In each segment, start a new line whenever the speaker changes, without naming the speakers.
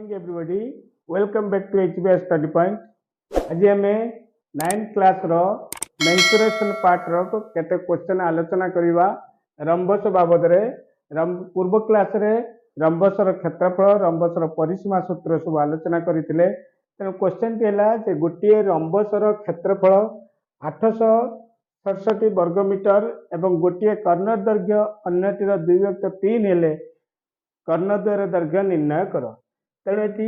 morning everybody. Welcome back to HBS Study Point. आज आम 9th class रो mensuration part रो केते question आलोचना करिवा rhombus बाबद रे पूर्व क्लास रे रंबस रो क्षेत्रफल रंबस रो परिसीमा सूत्र सब आलोचना करिथिले। तेनो क्वेश्चन केला जे गोटिए रंबस रो क्षेत्रफल 867 वर्ग मीटर एवं गोटिए कर्णर दैर्घ्य अन्यटिर 2/3 हेले कर्णद्वयर दैर्घ्य निर्णय कर। तेणु ये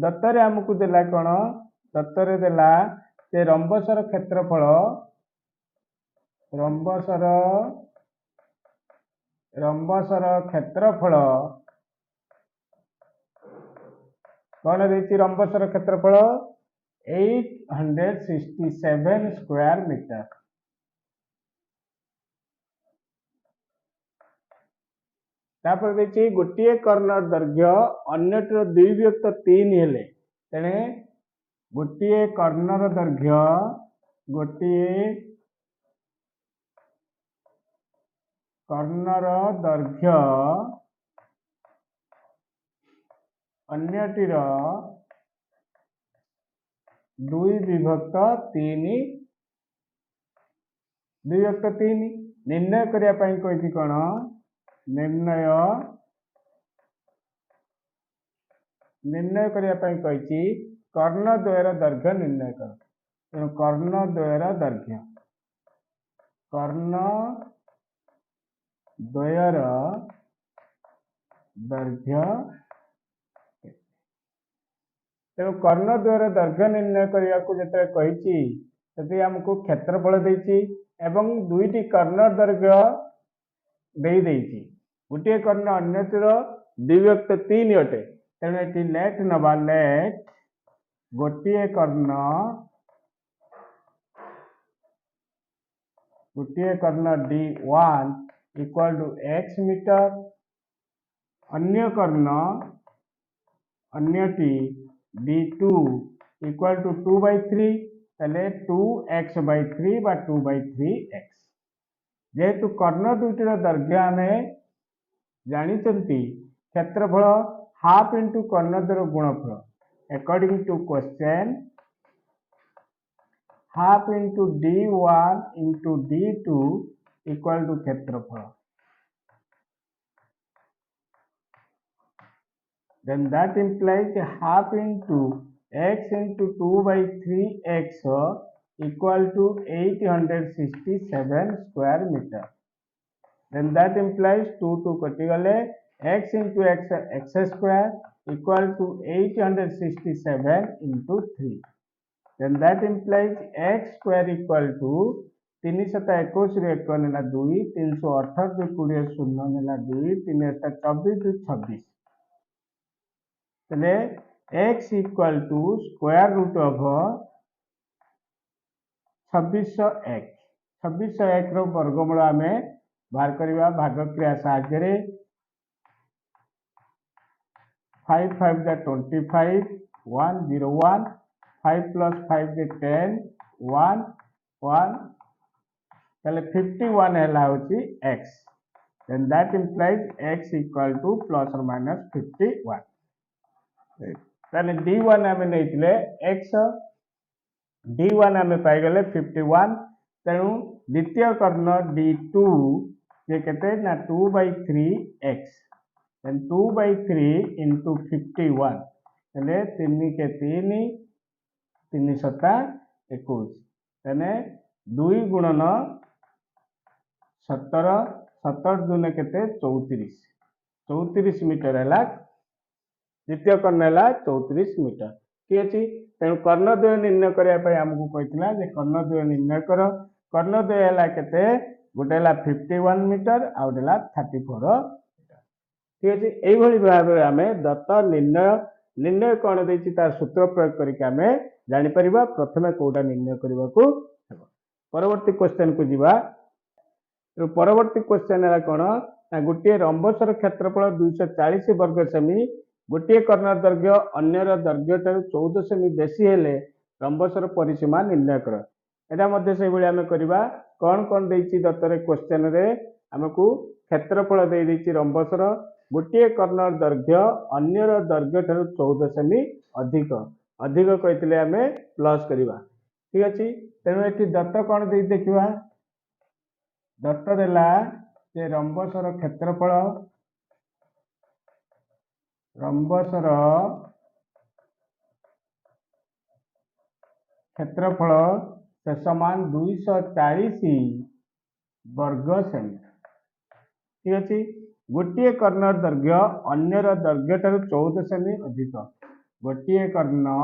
दत्तर आमको देला कौन दत्तर देला से रंबसर क्षेत्रफल रंबसर क्षेत्रफल कौन देती रंबसर क्षेत्रफल 867 स्क्वायर मीटर। तापर देखिए गोटे कर्णर दैर्घ्य अन्यटर 2/3 हेले तेने गोटे कर्णर दैर्घ्य अन्यटिर 2/3 निर्णय करिया पई कहिछि कोन निर्णय करिया पई कहिछि कर्णद्वयर दैर्घ्य निर्णय कर। तेणु कर्णद्वयर दैर्घ्य तेणु कर्णद्वयर दैर्घ्य निर्णय करिया को जते कहिछि सेति हमको क्षेत्रफल देछि एवं दुईटी कर्णर दैर्घ्य देछि गोटे कर्ण अन्यतिर 2/3 अटे। तेणु ये लेट नवा लेट गोटे कर्ण D1 equal to x metre अन्य कर्ण अन्यटी D2 इक्वल टू 2/3 तले 2x/3 बा 2/3x। जेहेतु कर्ण दुईटर दैर्घ्य आमे जानिचंती क्षेत्रफल हाफ इंटू कर्णद्वयर गुणफल according to question half into D1 into D2 equal to क्षेत्रफल। Then that implies half into x into 2/3x equal to 867 square meter. Then that implies 2 कटि गले x into x square equal to 867 into 3. Then that implies x square equal to 321 रे 1 नेला 2 318 2 20 0 नेला 2 3 24 2 26 तले x equal to square root of 2601 रो वर्गमूल आमे बाहर करिवा भागक्रिया साहाय्य 5 5 दा 25 101 5 plus 5 दे 10 1 1 तले 51 हैला होची x। then that implies x equal to plus or minus 51। तले D1 आमे नैतिले x D1 आमे पाई गले 51। तेणु द्वितीय कर्ण D2 जे केते ना 2/3x then 2/3 into 51 तले 3 के 3 3 7 21 तने 2 गुणन 17 17 दुने केते 34 मीटर हैला द्वितीय कर्ण हैला 34 मीटर। ठीक अछि। तेणु कर्णद्वय निर्णय करिया पई हमकु कहितला जे कर्णद्वय निर्णय कर। कर्णद्वय हैला केते गोटे हैला 51 मीटर आ गोटे हैला 34 मीटर। ठीक अछि। एई भली भाबे आमे दत्त निर्णय कोन देछि तार सूत्र प्रयोग करिके आमे जानि परिबा प्रथमे कोडा निर्णय करिवा को हेबो। परवर्ती क्वेश्चन को जिबा। तो परवर्ती क्वेश्चन है कौन ना गोटे रंबसर क्षेत्रफल 240 वर्ग सेमी गोटे कर्णर दैर्घ्य अन्यर दैर्घ्य ठारू 14 सेमी बेसी हेले रंबसर परिसीमा निर्णय कर। एटा मध्ये से भली आमे करिबा कौन कौन देछि दत्तरे क्वेश्चन रे हमकु क्षेत्रफल दे देछि रंबसर गोटे कर्णर दैर्घ्य अन्यर दैर्घ्य ठारू 14 सेमी अधिक अधिक कहते आम प्लस करवा ठीक अच्छे तेणु ये दत्त कौन दे देखा दत्त देला जे रंबसर क्षेत्रफल रंबसर क्षेत्रफल से समान 240 वर्ग सेमी ठीक अच्छे गोटे कर्णर दैर्घ्य अन्यर दैर्घ्य ठारू 14 सेमी अधिक गोटे कर्ण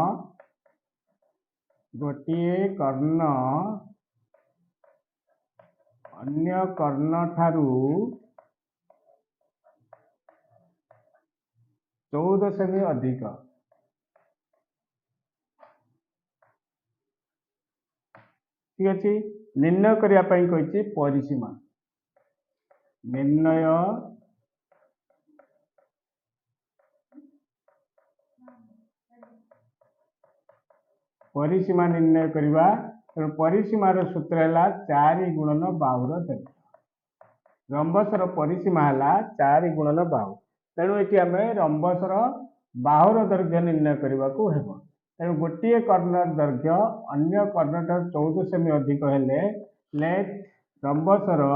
अन्य कर्ण ठारू 14 सेमी अधिक ठीक अच्छे निर्णय करने कही परिसीमा निर्णय परिसीमा निर्णय करवा तेणु परिसीमार सूत्र है 4 गुणन बाहुर दैर्घ्य रंबसर परिसीमा है 4 गुणन बाहु तेणु ये आम रंबसर बाहुर दैर्घ्य निर्णय करने को हेब तेणु गोटे कर्णर दैर्घ्य अन्य कर्ण ठार 14 सेमी अधिक हेले लेट रंबसर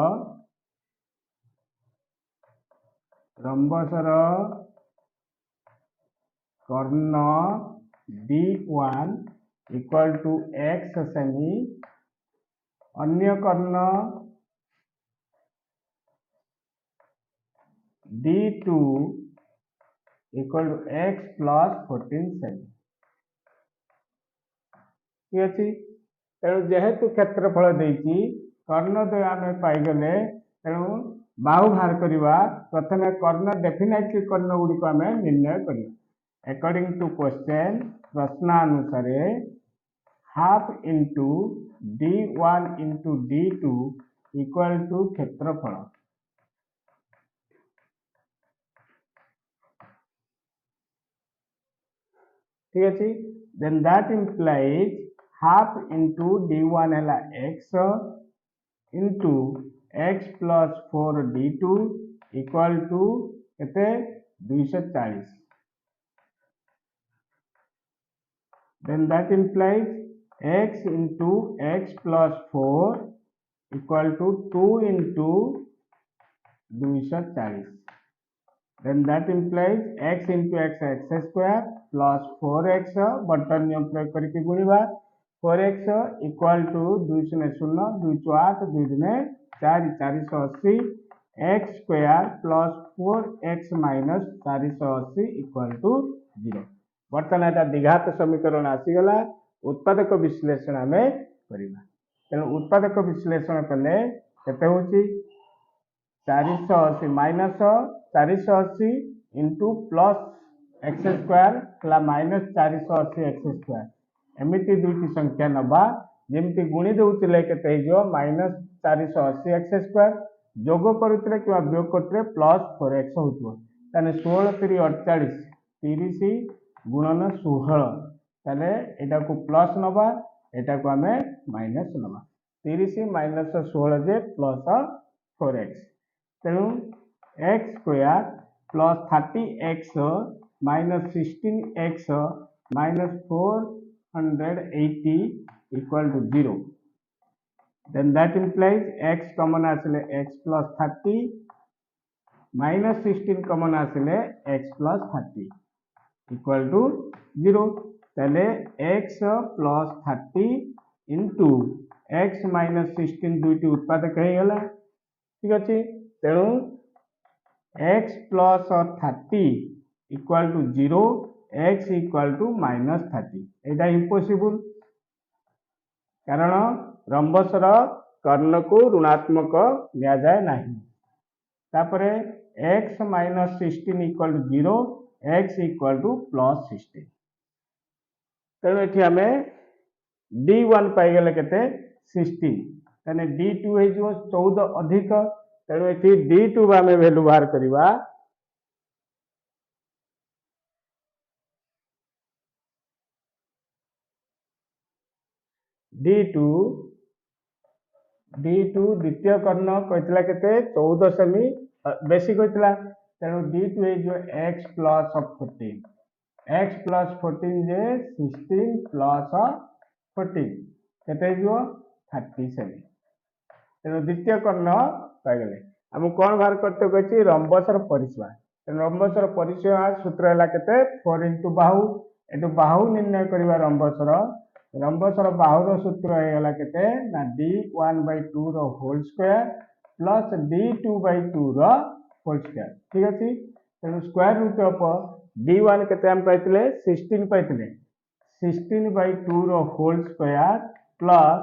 कर्ण D1 इक्वल टू x सेमी अन्य कर्ण D2 equal to x plus 14 सेमी ठीक अच्छे तेणु जेहेतु क्षेत्रफल देती कर्णद्वय आम पाईगले तेणु बाहु बाहर करवा प्रथम कर्ण डेफिनेटली कर्ण गुड़िक आम निर्णय करवा अकॉर्डिंग टू क्वेश्चन प्रश्नानुसार half into D1 into D2 equal to क्षेत्रफल ठीक अच्छे then that implies half into D1 है x into x plus 4 D2 equal to केते 240 then that implies x into x plus 4 equal to 2 into 240 then that implies x into x square plus 4x button नियम प्रयोग करके गुणिबा 4x equal to 2 0 2 8 2 4 480 x square plus 4x minus 480 equal to 0 बर्तमान यहाँ द्विघात समीकरण आसीगला उत्पादक विश्लेषण आम करवा तेणु उत्पादक विश्लेषण कले केते होची 480 minus 480 into plus x square है माइनस 480 एक्स स्क्वायर एमती दुईटी संख्या नवा जमी गुणी दौले के माइनस 480 एक्स स्क्वायर जोग करुले कि वियोग करते प्लस 4x हो 16 3 48 30 गुणन 16 ताले एटा को प्लस नवा एटा को आमे माइनस नवा 30 माइनस 16 जे प्लस 4x तेणु x square plus 30x minus 16x minus 480 equal to 0 then that implies x common आसले x plus 30 minus 16 common आसले x plus 30 equal to 0 ताले x plus 30 into x minus 16 दुईटी उत्पादक है गला ठीक अच्छे तेणु x plus 30 equal to 0 x equal to minus 30 Etah impossible कारण रंबसर कर्ण को ऋणात्मक लिया जाए नहीं तापरे x minus 16 equal to 0 x equal to plus 16 तेणु ये आम D1 पाईगले केते 16 तेने D2 हो 14 अधिक तेणु ये D2 आम वैल्यू बाहर करवा D2 द्वितीय कर्ण कहता के 14 सेमी बेसी कहता तेणु d2 हो x प्लस 14 x प्लस 14 जे 16 प्लस 14 केते हो 37 तेणु द्वितीय कर्ण पाइगले आम कौन बाहर करते कही रंबसर परिसीमा रंबसर परिसीमा सूत्र है केते 4 इंटू बाहु एटू बाहु निर्णय करवा रंबसर बाहुर सूत्र होगा केते ना d1/2 रो होल स्क्वायर प्लस d2/2 रो होल स्क्वायर ठीक अच्छे तेणु स्क्वायर रूट ऑफ d1 केते हम पाइले 16 पाइले 16/2 रो होल स्क्वायर प्लस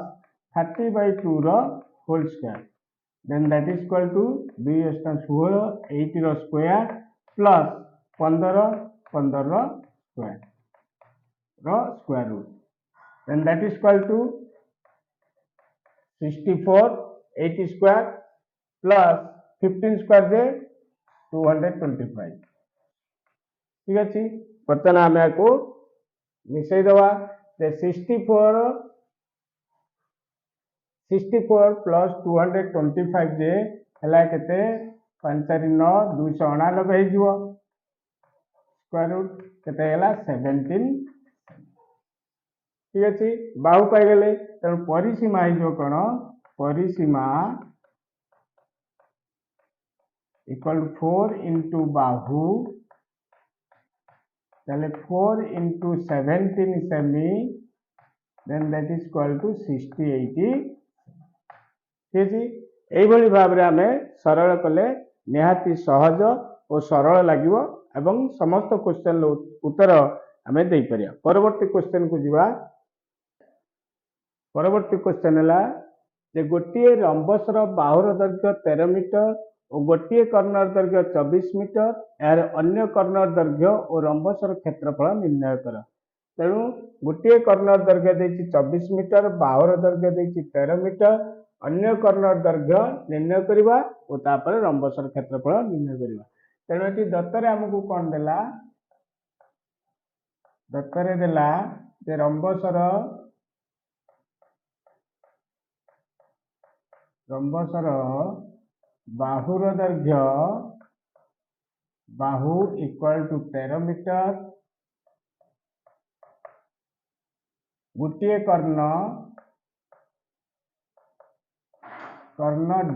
30/2 रो whole square then that is equal to 2 16 8 रो स्क्वायर प्लस 15 15 रो square root then that is equal to 64 8 square plus 15 square जे 225 ठीक अच्छे बर्तमान आम को मिसई दवा 64 प्लस 225 जे है केते 5 4 9 289 हो स्क्वायर रूट केते 17 ठीक अच्छे बाहु पाइगले तेणु परिसीमा हो कौन परिसीमा equal 4 into Bahu 4 into 17 semi then that is equal to 60 ठीक है यही भाव में आम सरल कले निहाती सहज और सरल लगे एवं समस्त क्वेश्चन उत्तर आम दे पारिया परवर्ती क्वेश्चन को जीवा परवर्ती क्वेश्चन है जे गोटे रंबसर बाहुर दैर्घ्य 13 मीटर और गोटे कर्णर दैर्घ्य 24 मीटर यार अन्य कर्णर दैर्घ्य और रंबसर क्षेत्रफल निर्णय कर तेणु गोटे कर्णर दैर्घ्य देछि 24 मीटर बाहुर दैर्घ्य देछि 13 मीटर अन्य कर्णर दैर्घ्य निर्णय करवा और तापर रंबसर क्षेत्रफल निर्णय करवा तेणु ये दत्तर आमको कौन देला दत्तर देला जे रंबसर बाहुर दैर्घ्य बाहु इक्वल टू 13 मीटर गोटे कर्ण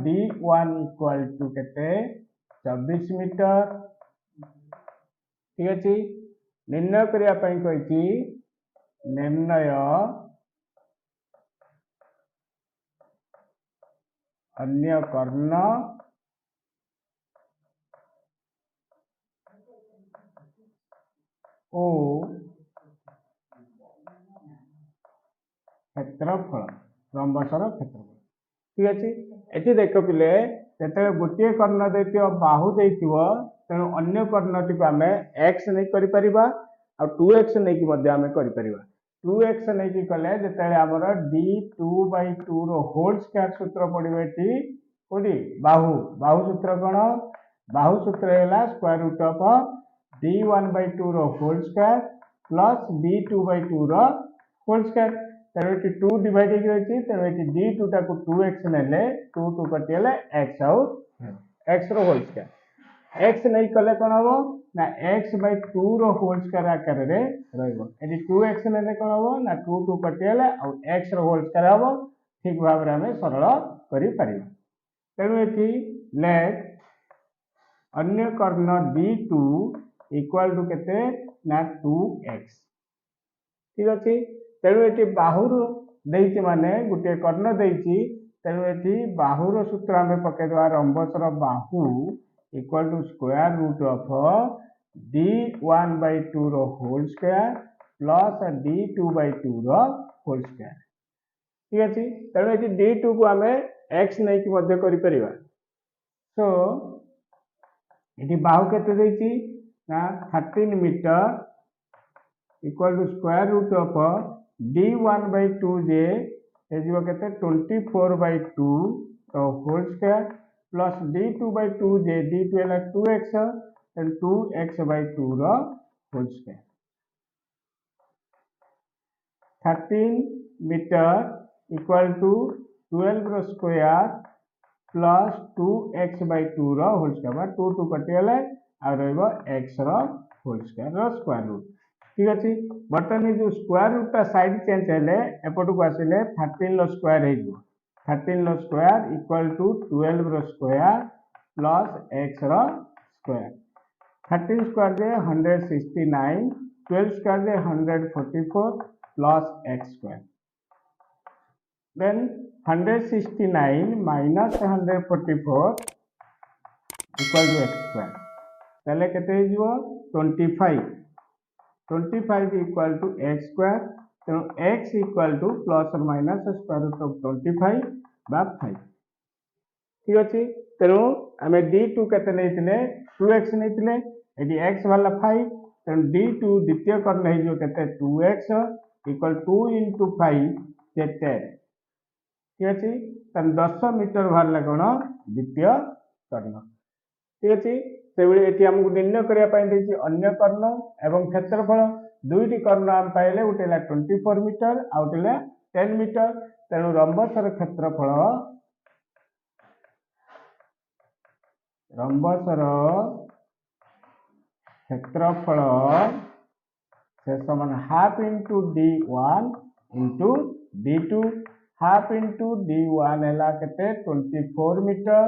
d1 इक्वल टू केते 24 मीटर ठीक अच्छे निर्णय करने निर्णय अन्य कर्ण ओ क्षेत्रफल रंबसर क्षेत्रफल ठीक अच्छे ये देख पिले जो गोटे कर्ण दे बाहु दे तेणु अन्य कर्णटी को आम एक्स नहीं कर 2x नहीं आम कर 2x नहीं कले जो आमर d2/2 रो होल स्क्वायर सूत्र पड़ो ये कौटी बाहु सूत्र कौन बाहु सूत्र है स्क्वायर रूट ऑफ d1/2 रो होल स्क्वायर प्लस d2/2 रो होल स्क्वायर तेणु ये 2 डिवाइड रही तेणु ये d2 टाक 2x ने 2 2 कटिगले x आउ x रो होल स्क्वायर x नहीं कले कौन हम ना x/2 रो होल स्क्वायर आकार रे रहइबो एटी 2x ने कौन हम ना 2 2 कटिगले आउ x रो होल स्क्वायर हम ठीक भाव में आम सरल करि परिबा तेणु ये लेट अन्य कर्ण d2 इक्वल टू केते ना 2x ठीक अच्छे तेणु ये बाहुर देती माने गोटे कर्ण देती तेणु ये बाहुर सूत्र आम पकईदे रंबसर बाहु equal to square root of d1/2 रो होल स्क्वायर प्लस d2/2 रो होल स्क्वायर ठीक अच्छे तेणु ये d2 को आम x नहीं कर सो ये बाहु केते देती ना 13 metre equal to square root of d1/2 जे हो केते 24/2 तो होल स्क्वायर प्लस d2/2 जे d2 है 2x एंड 2x/2 रो whole square 13 metre equal to 12 रो स्क्वायर प्लस 2x/2 रो होल स्क्वायर 2 2 कटिगले आ रहिबो x रो होल स्क्वायर रो स्क्वायर रूट ठीक अछि बर्तन जो स्क्वायर रूट ता साइड चेंज हेले एपटू को आसिले 13 रो स्क्वायर हे जो 13 रो स्क्वायर इक्वल टू 12 रो स्क्वायर प्लस x रो स्क्वायर 13 स्क्वायर जे 169 12 स्क्वायर जे 144 plus x square then 169 minus 144 equal to x square ताले केते हिजो 25 25 equal to x square तो x equal to plus or minus square root of 25 बा 5 ठीक अछि तेनु हमें d2 केते नैतिले 2x नैतिले एडी x वाला 5 तेनु d2 द्वितीय कर्ण हिजो केते 2x equal 2 into 5 जे 10 ठीक अछि तन 10 मीटर बाहरला कोन द्वितीय कर्ण ठीक अछि सेबळे एठी हमकु निर्णय करिया पई देछि अन्य कर्ण एवं क्षेत्रफल दुईटी कर्ण हम पाइले उटेला 24 मीटर आ उटेला 10 मीटर तेनु रंबसर क्षेत्रफल से समान half into d1 into d2 half into d1 है केते 24 मीटर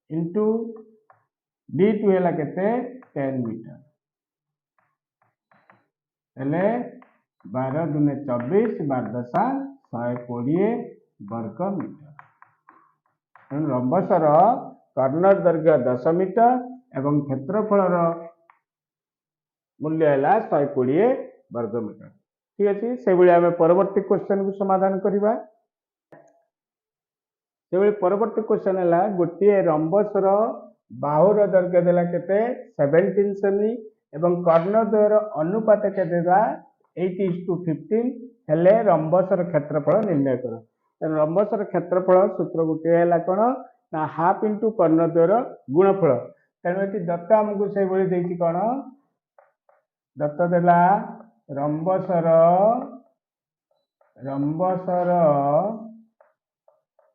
इंटू d2 है केते 10 मीटर हेले 12 दुने 24 12 दशा 120 वर्ग मीटर रंबसर कर्ण दैर्घ्य 10 मीटर एवं क्षेत्रफल मूल्य है 120 वर्ग मीटर ठीक अच्छे से आम परवर्ती क्वेश्चन को समाधान करवा से परवर्ती क्वेश्चन है गोटे रंबसर बाहुर दैर्घ्य देला केते 17 सेमी एवं कर्णद्वयर अनुपात के देला 8:15 हेले रंबसर क्षेत्रफल निर्णय कर रंबसर क्षेत्रफल सूत्र गोटे है कौन ना हाफ इंटू कर्णद्वयर गुणफल तेणु ये दत्त आमको से देती कौन दत्त देला रंबसर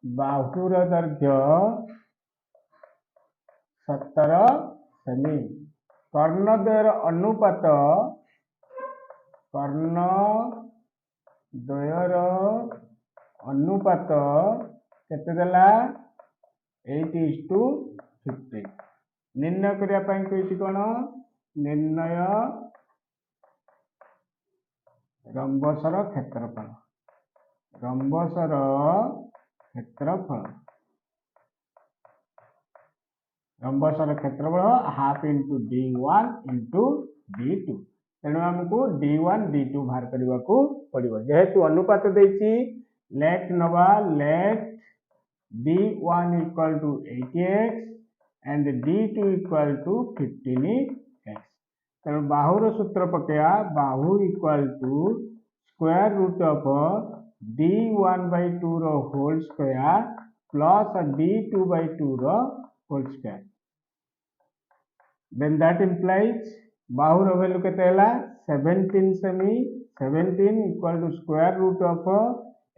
बाहुर दैर्घ्य 17 सेमी कर्णद्वयर अनुपात केते देला 8:15 निर्णय करिया पई कहिछि कोन निर्णय रंबसर क्षेत्रफल half into d1 into d2 तेणु आमको d1 d2 बाहर करने को पड़ो जेहेतु अनुपात देछि लेट नवा let d1 equal to 80x and d2 equal to 15x तेणु बाहुर सूत्र पकया बाहु equal to square root of d1/2 रो होल स्क्वायर प्लस d2/2 रो whole square then that implies बाहुर वैल्यू केते हला 17 सेमी 17 equal to square root of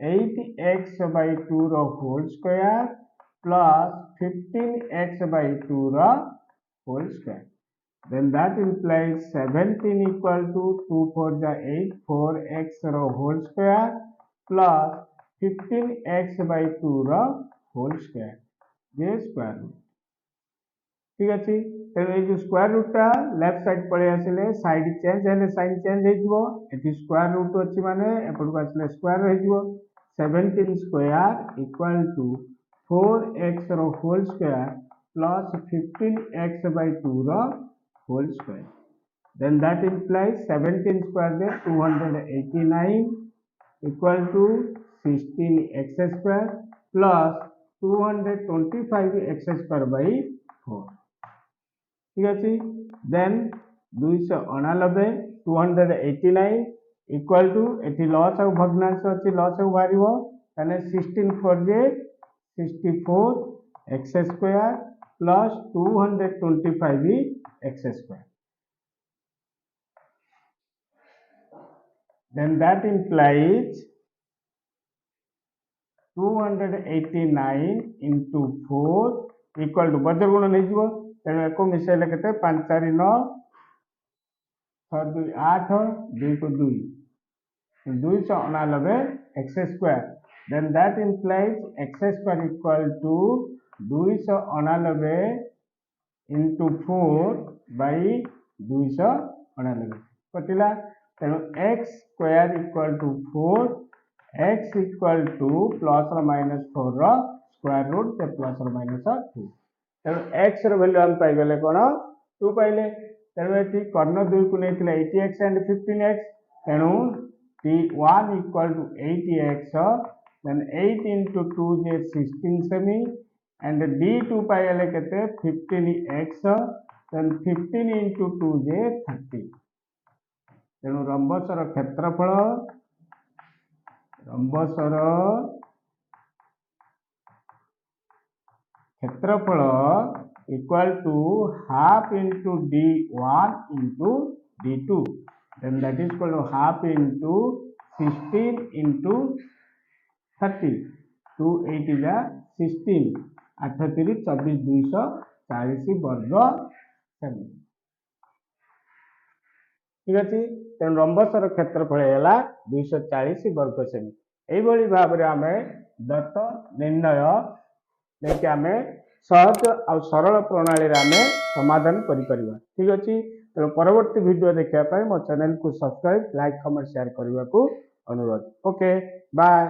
8x/2 रो होल स्क्वायर प्लस 15x/2 रो whole square then that implies 17 equal to 2 4 जा 8 4x रो होल स्क्वायर प्लस 15x/2 रो होल स्क्वायर जे स्क्वायर रूट ठीक अछि तेणु ये जो स्क्वायर रूट टा लेफ्ट साइड पड़े आसिले साइड चेंज हेले साइन चेंज हे जिवो एठी स्क्वायर रूट अछि माने एपट को आसिले स्क्वायर रहि जिवो 17 स्क्वायर इक्वल टू 4x रो होल स्क्वायर प्लस 15x/2 रो whole square then that implies 17 square there 289 equal to 16x square plus 225x square by 4 ठीक अछि then 289 289 equal to एठी लॉस और भग्नांश अछि लॉस और बारिवो तने 16 4 जे 64 x square plus 225 x square then that implies 289 into 4 equal to बदर गुण नहीं जीवो तेणु एको मिसेले केते 5 4 9 6 2 8 2 को 2 289 x square, then that implies x square equal to 289 into 4 by 289 कटिला। तेणु x square equal to 4, x equal to plus or minus 4 रो square root से प्लस और माइनस 2। तेणु x रो वैल्यू हम पाई गले कोन 2 पाइले। तेणु एठी कर्ण 2 को नेथिले 80x and 15x, तेणु t1 equal to 80x, then 8 into 2 J 16 semi, and d2 पाइले केते 15x, then 15 into 2 जे 30। तेणु रंबसर क्षेत्रफल equal to half into d1 into d2, then that is equal to half into 16 into 30, 2 8 is 16, 8 3 24 240 वर्ग semi. ठीक अच्छे। तेणु रंबसर क्षेत्रफल है 240 वर्ग सेमी। यही भाव में आम दत्त निर्णय लेकिन आम सहज और सरल प्रणाली आम समाधान करें। ठीक अच्छे। तेणु परवर्ती वीडियो देखापी मो चैनल को सब्सक्राइब, लाइक, कमेंट, शेयर करने को अनुरोध। Okay, bye.